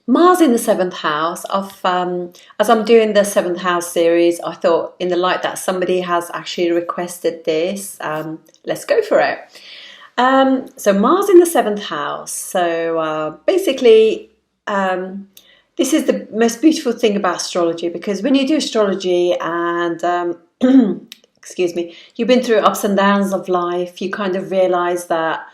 Mars in the seventh house of as I'm doing the seventh house series, I thought in the light that somebody has actually requested this, let's go for it. So Mars in the seventh house. So basically, this is the most beautiful thing about astrology, because when you do astrology and excuse me, you've been through ups and downs of life, you kind of realize that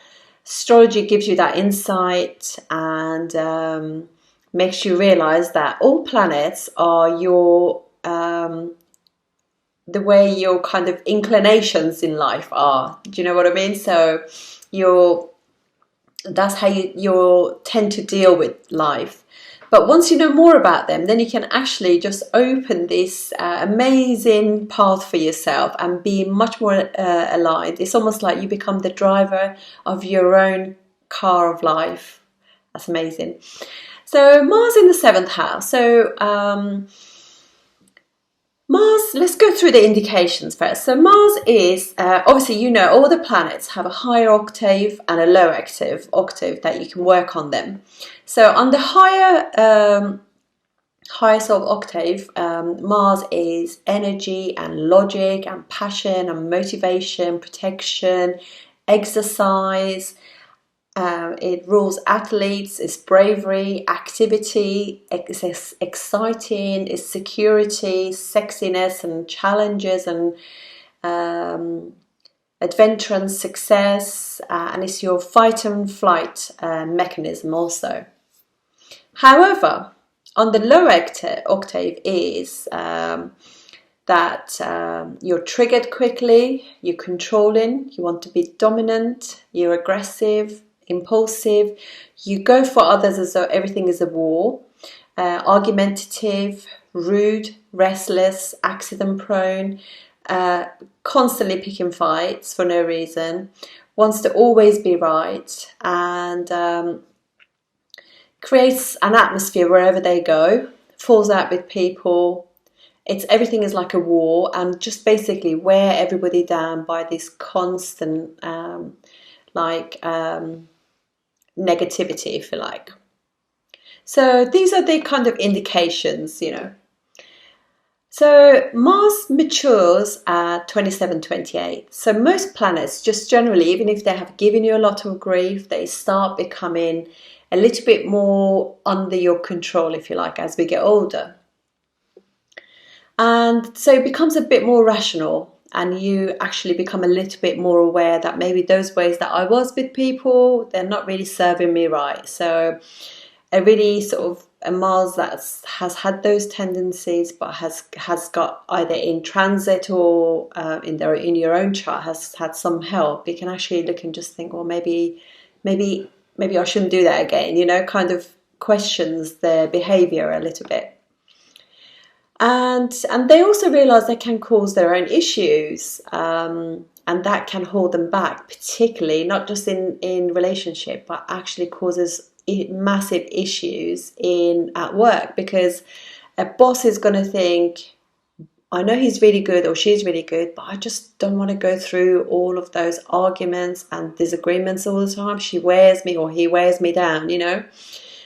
astrology gives you that insight and makes you realize that all planets are your the way your kind of inclinations in life are. Do you know what I mean? So your that's how you tend to deal with life. But once you know more about them, then you can actually just open this amazing path for yourself and be much more aligned. It's almost like you become the driver of your own car of life. That's amazing. So Mars in the seventh house. So Mars, let's go through the indications first. So Mars is, obviously, you know, all the planets have a higher octave and a lower octave that you can work on them. So on the higher sort of octave, Mars is energy and logic and passion and motivation, protection, exercise. It rules athletes, it's bravery, activity, it's exciting, it's security, sexiness and challenges and adventure and success, and it's your fight and flight mechanism also. However, on the lower octave is that you're triggered quickly, you're controlling, you want to be dominant, you're aggressive, impulsive, you go for others as though everything is a war, argumentative, rude, restless, accident prone, constantly picking fights for no reason, wants to always be right, and creates an atmosphere wherever they go, falls out with people. Everything is like a war, and just basically wear everybody down by this constant negativity, if you like. So these are the kind of indications, you know. So Mars matures at 27, 28. So most planets, just generally, even if they have given you a lot of grief, they start becoming a little bit more under your control, if you like, as we get older. And so it becomes a bit more rational, and you actually become a little bit more aware that maybe those ways that I was with people, they're not really serving me right. So a really sort of a Mars that has had those tendencies, but has got either in transit or in your own chart has had some help. You can actually look and just think, well, maybe I shouldn't do that again. You know, kind of questions their behaviour a little bit. And they also realise they can cause their own issues, and that can hold them back, particularly not just in relationship, but actually causes massive issues at work, because a boss is going to think, I know he's really good or she's really good, but I just don't want to go through all of those arguments and disagreements all the time. She wears me or he wears me down, you know.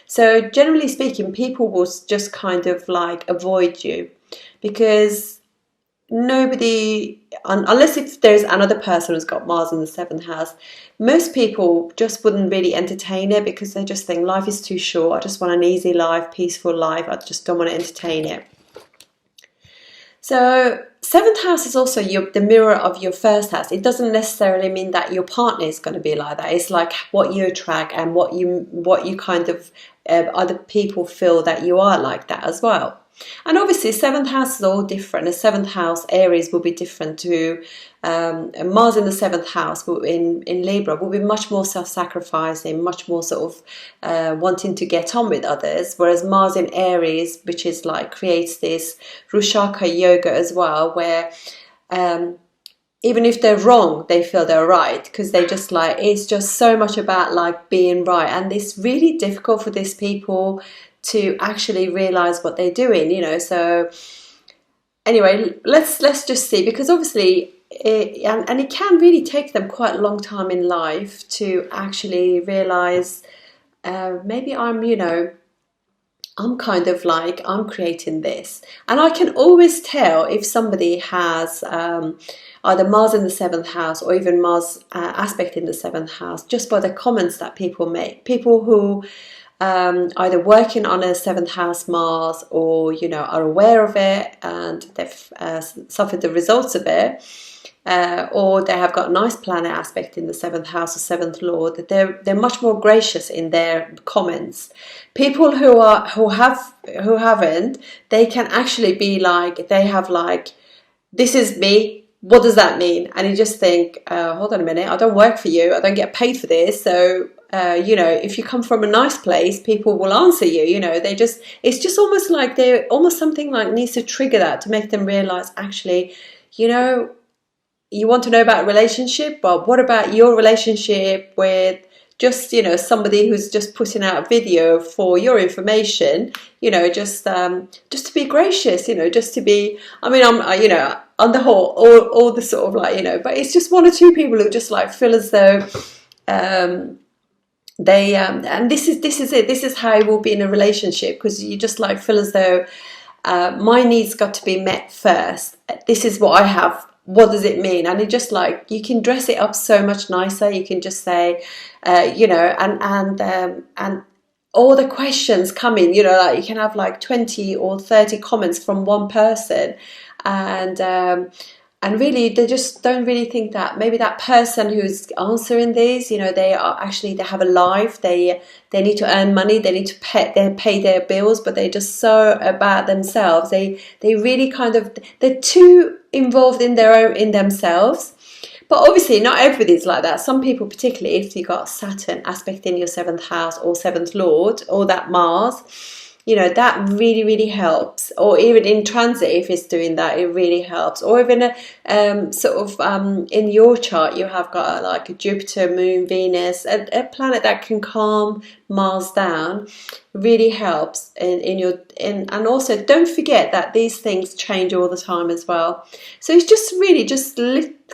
So generally speaking, people will just kind of like avoid you, because nobody, unless if there's another person who's got Mars in the seventh house, most people just wouldn't really entertain it, because they just think life is too short. I just want an easy life, peaceful life. I just don't want to entertain it. So seventh house is also the mirror of your first house. It doesn't necessarily mean that your partner is going to be like that. It's like what you attract and what you kind of other people feel that you are like that as well. And obviously seventh house is all different. A seventh house Aries will be different to Mars in the seventh house in Libra will be much more self-sacrificing, much more sort of wanting to get on with others, whereas Mars in Aries, which is like creates this Rushaka yoga as well, where even if they're wrong, they feel they're right, because they just like, it's just so much about like being right, and it's really difficult for these people to actually realize what they're doing, you know. So anyway, let's just see, because obviously it can really take them quite a long time in life to actually realize maybe I'm, you know, I'm kind of like, I'm creating this. And I can always tell if somebody has either Mars in the seventh house or even Mars aspect in the seventh house, just by the comments that people make. People who either working on a seventh house Mars, or, you know, are aware of it and they've suffered the results of it. Or they have got a nice planet aspect in the seventh house or seventh lord, that they're much more gracious in their comments. People who haven't, they can actually be like, they have like, this is me, what does that mean? And you just think, hold on a minute, I don't work for you, I don't get paid for this. So you know, if you come from a nice place, people will answer you. You know, it's just almost like they're almost something like needs to trigger that to make them realize, actually, you know, you want to know about a relationship, but what about your relationship with just, you know, somebody who's just putting out a video for your information? You know, just to be gracious, you know, just to be, I mean, you know, on the whole, all the sort of like, you know, but it's just one or two people who just like feel as though they and this is it, this is how it will be in a relationship, because you just like feel as though my needs got to be met first. This is what I have. What does it mean? And it just like, you can dress it up so much nicer. You can just say, you know, and all the questions coming, you know, like you can have like 20 or 30 comments from one person, and really they just don't really think that maybe that person who's answering these, you know, they have a life, they need to earn money, they need to pay their bills, but they're just so about themselves. They really kind of, they're too involved in themselves. But obviously not everybody's like that. Some people, particularly if you got Saturn aspect in your seventh house or seventh lord, or that Mars, you know, that really, really helps. Or even in transit, if it's doing that, it really helps. Or even in your chart, you have got like a Jupiter, Moon, Venus, a planet that can calm Mars down, really helps and also don't forget that these things change all the time as well. So it's just really just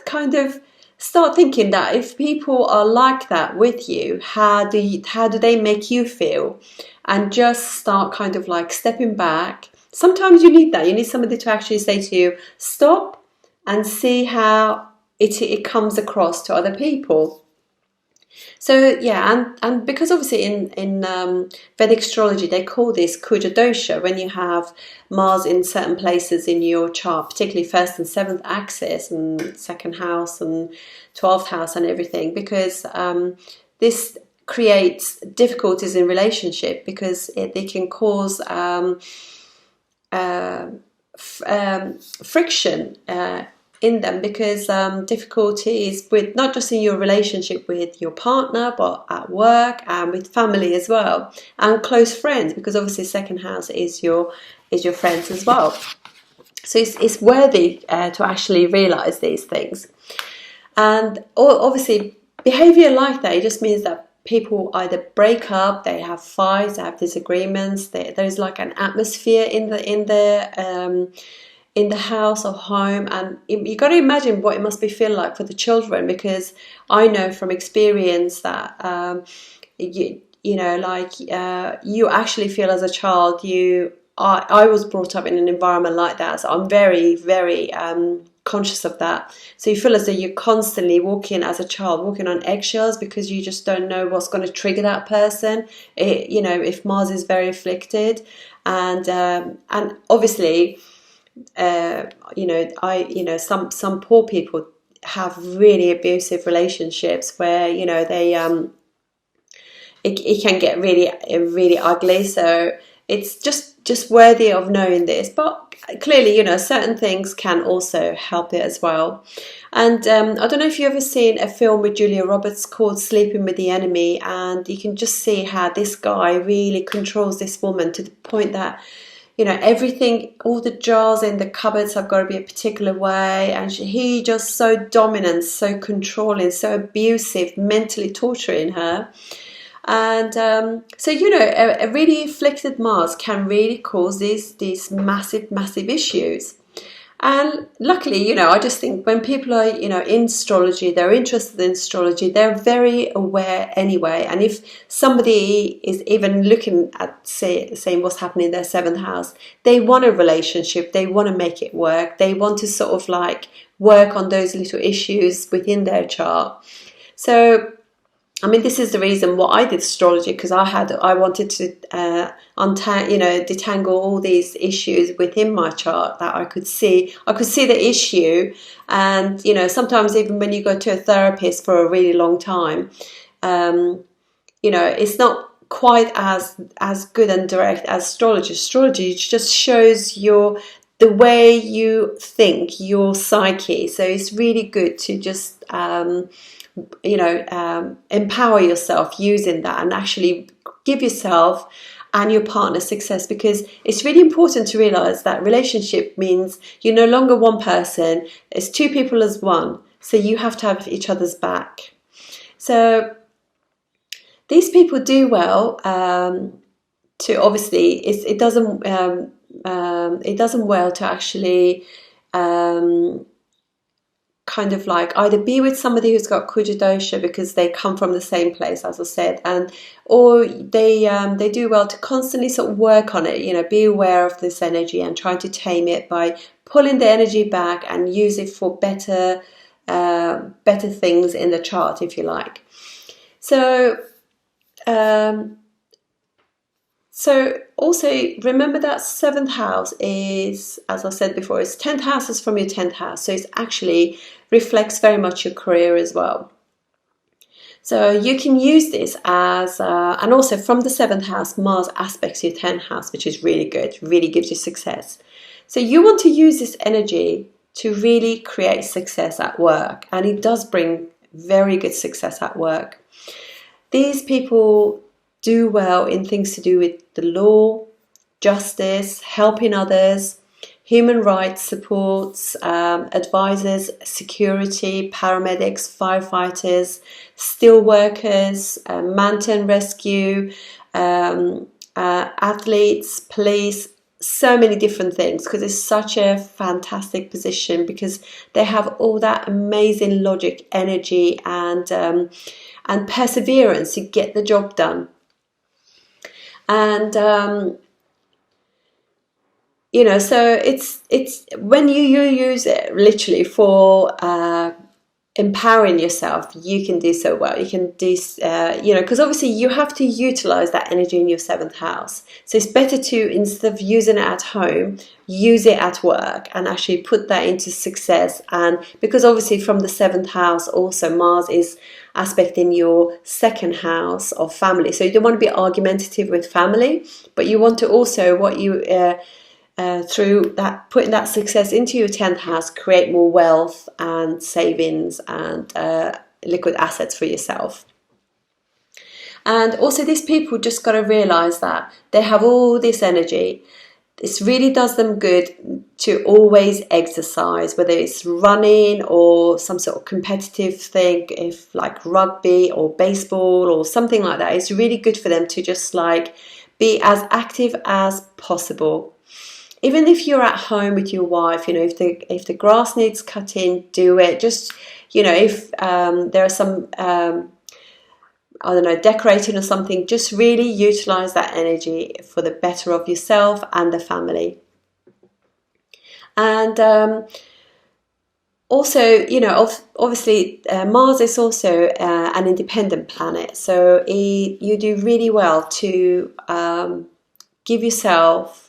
kind of start thinking that if people are like that with you, how do they make you feel? And just start kind of like stepping back. Sometimes you need that. You need somebody to actually say to you, stop and see how it comes across to other people. So yeah, and because obviously in Vedic astrology they call this Kuja dosha, when you have Mars in certain places in your chart, particularly first and seventh axis and second house and 12th house and everything, because this creates difficulties in relationship, because they can cause friction in them, because difficulties with not just in your relationship with your partner, but at work and with family as well, and close friends, because obviously second house is your friends as well. So it's worthy to actually realize these things. And obviously behavior like that, it just means that people either break up, they have fights, they have disagreements. There's like an atmosphere in the house or home, and you got to imagine what it must be feel like for the children, because I know from experience that you know, like you actually feel as a child, I was brought up in an environment like that, so I'm very, very conscious of that. So you feel as though you're constantly walking as a child, walking on eggshells, because you just don't know what's going to trigger that person. You know, if Mars is very afflicted, and obviously, you know, some poor people have really abusive relationships where, you know, they it can get really, really ugly. So it's just worthy of knowing this. But clearly, you know, certain things can also help it as well. And I don't know if you've ever seen a film with Julia Roberts called Sleeping with the Enemy, and you can just see how this guy really controls this woman to the point that, you know, everything, all the jars in the cupboards have got to be a particular way, and he just so dominant, so controlling, so abusive, mentally torturing her. And so, you know, a really afflicted Mars can really cause these massive issues. And luckily, you know, I just think when people are, you know, in astrology, they're interested in astrology, they're very aware anyway. And if somebody is even looking at, saying what's happening in their seventh house, they want a relationship, they want to make it work, they want to sort of like work on those little issues within their chart. So I mean, this is the reason why I did astrology, because I wanted to detangle all these issues within my chart that I could see. I could see the issue, and you know, sometimes even when you go to a therapist for a really long time, you know, it's not quite as good and direct as astrology. Astrology just shows the way you think, your psyche. So it's really good to just empower yourself using that and actually give yourself and your partner success, because it's really important to realize that relationship means you're no longer one person, it's two people as one, so you have to have each other's back. So these people do well to obviously it doesn't well to actually kind of like either be with somebody who's got Kuja dosha because they come from the same place, as I said, or they do well to constantly sort of work on it, you know, be aware of this energy and trying to tame it by pulling the energy back and use it for better things in the chart, if you like. So also remember that seventh house is, as I said before, it's 10th houses from your 10th house. So it actually reflects very much your career as well. So you can use this as, and also from the 7th house, Mars aspects your 10th house, which is really good, really gives you success. So you want to use this energy to really create success at work. And it does bring very good success at work. These people do well in things to do with the law, justice, helping others, human rights supports, advisors, security, paramedics, firefighters, steel workers, mountain rescue, athletes, police, so many different things, because it's such a fantastic position, because they have all that amazing logic, energy, and perseverance to get the job done. And you know, so it's when you use it literally for empowering yourself, you can do so well. You can do you know, because obviously you have to utilize that energy in your 7th house. So it's better to, instead of using it at home, use it at work and actually put that into success. And because obviously from the 7th house also Mars is aspecting your 2nd house of family, so you don't want to be argumentative with family, but you want to also, what you through that, putting that success into your 10th house, create more wealth and savings and liquid assets for yourself. And also these people just got to realize that they have all this energy. This really does them good to always exercise, whether it's running or some sort of competitive thing, if like rugby or baseball or something like that. It's really good for them to just like be as active as possible. Even if you're at home with your wife, you know, if the grass needs cutting, do it. Just, you know, if there are some I don't know, decorating or something, just really utilize that energy for the better of yourself and the family. And also, you know, obviously Mars is also an independent planet, so you do really well to give yourself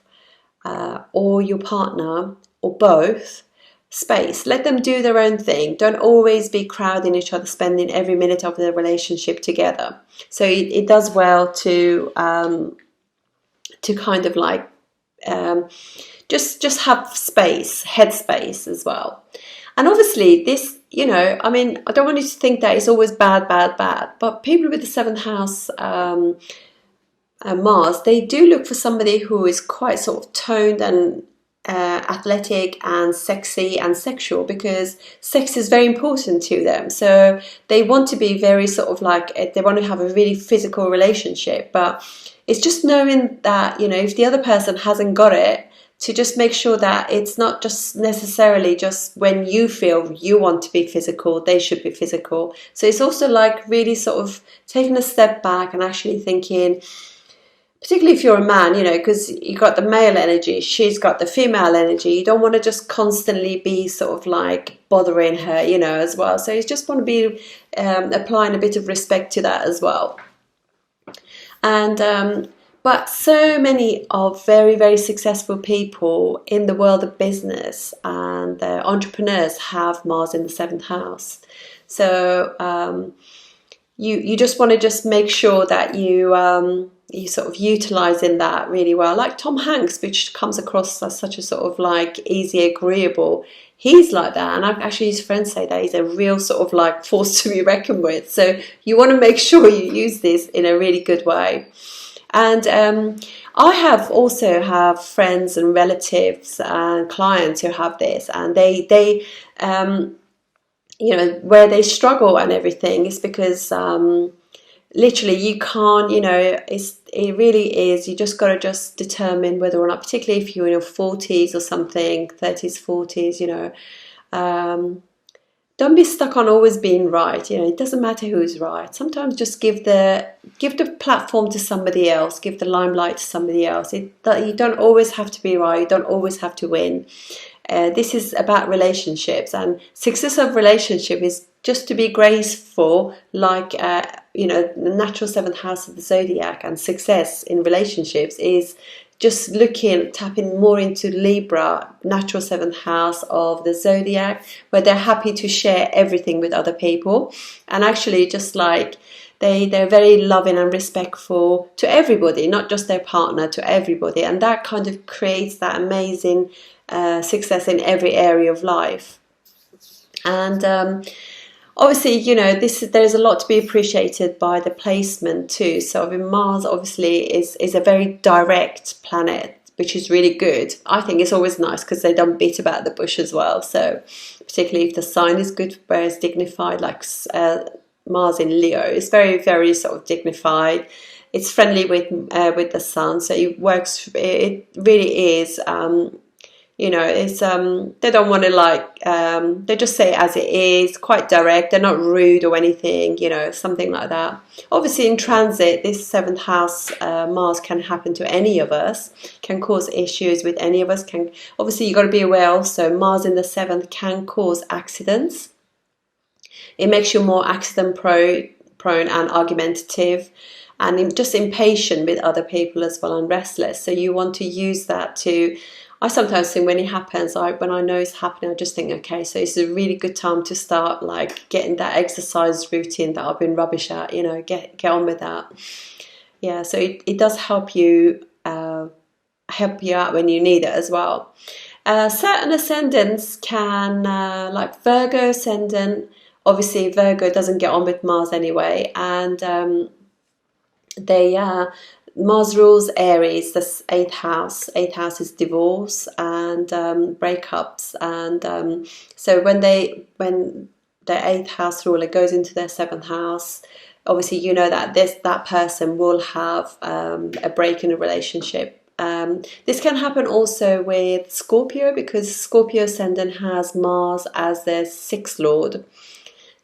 or your partner or both space. Let them do their own thing. Don't always be crowding each other, spending every minute of the relationship together. So it does well to kind of like just have space, headspace as well. And obviously this, you know, I mean, I don't want you to think that it's always bad, but people with the 7th house Mars, they do look for somebody who is quite sort of toned and athletic and sexy and sexual, because sex is very important to them. So they want to be very sort of like, they want to have a really physical relationship, but it's just knowing that, you know, if the other person hasn't got it, to just make sure that it's not just necessarily just when you feel you want to be physical, they should be physical. So it's also like really sort of taking a step back and actually thinking, particularly if you're a man, you know, because you've got the male energy, she's got the female energy. You don't want to just constantly be sort of like bothering her, you know, as well. So you just want to be applying a bit of respect to that as well. And but so many of very, very successful people in the world of business and entrepreneurs have Mars in the 7th house. So you just want to just make sure that you sort of utilizing that really well. Like Tom Hanks, which comes across as such a sort of like easy, agreeable. He's like that, and I've actually his friends say that he's a real sort of like force to be reckoned with. So you want to make sure you use this in a really good way. And I have friends and relatives and clients who have this, and they you know, where they struggle and everything is because literally you can't, you know, it really is, you just got to just determine whether or not, particularly if you're in your 40s or something, 30s, 40s, you know, don't be stuck on always being right. You know, it doesn't matter who's right. Sometimes just give the platform to somebody else, give the limelight to somebody else. You don't always have to be right. You don't always have to win. This is about relationships, and success of relationship is just to be graceful, like you know, the natural 7th house of the zodiac, and success in relationships is just tapping more into Libra, natural 7th house of the zodiac, where they're happy to share everything with other people, and actually just like they're very loving and respectful to everybody, not just their partner, to everybody, and that kind of creates that amazing success in every area of life. And obviously, you know, there's a lot to be appreciated by the placement too. So I mean, Mars obviously is a very direct planet, which is really good. I think it's always nice because they don't beat about the bush as well. So particularly if the sign is good, where it's dignified, like Mars in Leo, it's very, very sort of dignified. It's friendly with the sun, so it works. It really is. You know, it's they don't want to like they just say it as it is, quite direct. They're not rude or anything, you know, something like that. Obviously in transit, this 7th house Mars can happen to any of us, can cause issues with any of us. Obviously you've got to be aware also, Mars in the 7th can cause accidents. It makes you more accident prone and argumentative, and just impatient with other people as well, and restless. So you want to use that to, I sometimes think when it happens, when I know it's happening, I just think, okay, so it's a really good time to start like getting that exercise routine that I've been rubbish at, you know, get on with that. Yeah, so it does help you out when you need it as well. Certain ascendants can, like Virgo ascendant, obviously Virgo doesn't get on with Mars anyway, and Mars rules Aries, the 8th house. 8th house is divorce and breakups, and so when the 8th house ruler goes into their 7th house, obviously you know that that person will have a break in a relationship. This can happen also with Scorpio, because Scorpio ascendant has Mars as their 6th lord.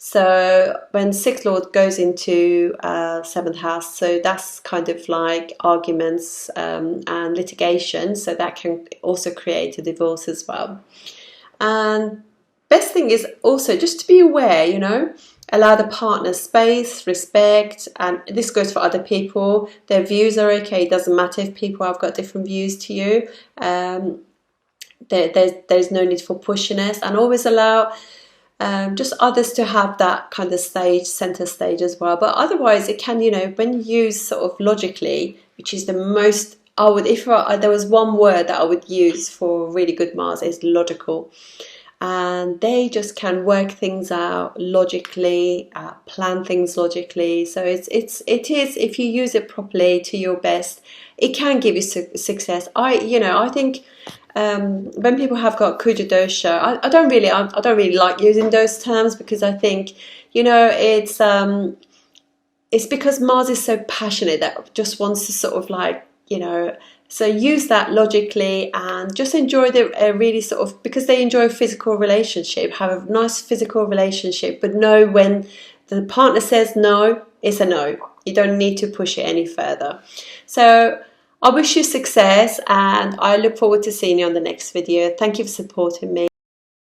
So when 6th lord goes into 7th house, so that's kind of like arguments and litigation, so that can also create a divorce as well. And best thing is also just to be aware, you know, allow the partner space, respect, and this goes for other people. Their views are okay. It doesn't matter if people have got different views to you. There's no need for pushiness, and always allow just others to have that kind of center stage as well. But otherwise it can, you know, when you use sort of logically, which is the most, if there was one word that I would use for really good Mars, is logical. And they just can work things out logically, plan things logically. So it is, if you use it properly to your best, it can give you success. I think when people have got Kuja dosha, I don't really like using those terms, because I think, you know, it's because Mars is so passionate that just wants to sort of like you know, so use that logically and just enjoy the really sort of, because they enjoy a physical relationship, have a nice physical relationship, but know when the partner says no, it's a no. You don't need to push it any further. So I wish you success, and I look forward to seeing you on the next video. Thank you for supporting me.